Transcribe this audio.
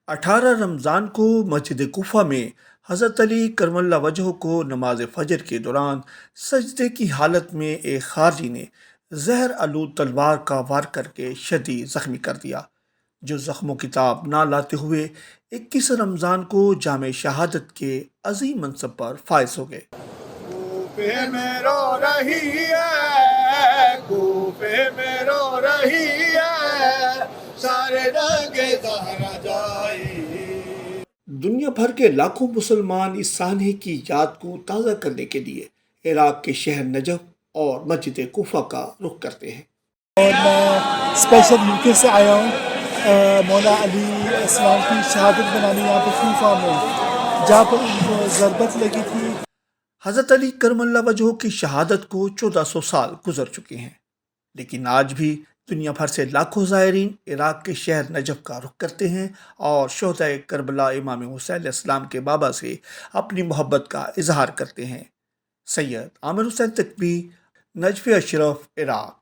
18 رمضان کو مسجد کوفہ میں حضرت علی کرم اللہ وجہہ کو نماز فجر کے دوران سجدے کی حالت میں ایک خارجی نے زہر آلود تلوار کا وار کر کے شدید زخمی کر دیا، جو زخموں کی تاب نہ لاتے ہوئے 21 رمضان کو جامع شہادت کے عظیم منصب پر فائز ہو گئے۔ کوفے میں رو رہی ہے، کوفے میں رو رہی ہے، سارے رنگ زہرا جائی۔ دنیا بھر کے لاکھوں مسلمان اس سانحے کی یاد کو تازہ کرنے کے لیے عراق کے شہر نجف اور مسجد کوفہ کا رخ کرتے ہیں۔ اور میں اسپیشل یو کے سے آیا ہوں مولا علی السلام کی شہادت بنانے یہاں پہ کوفہ میں، جہاں پر ان کو ضربت لگی تھی۔ حضرت علی کرم اللہ وجہہ کی شہادت کو 1400 سال گزر چکے ہیں، لیکن آج بھی دنیا بھر سے لاکھوں زائرین عراق کے شہر نجف کا رخ کرتے ہیں اور شہداء کربلا امام حسین علیہ السلام کے بابا سے اپنی محبت کا اظہار کرتے ہیں۔ سید عامر حسین تکوی، نجف اشرف، عراق۔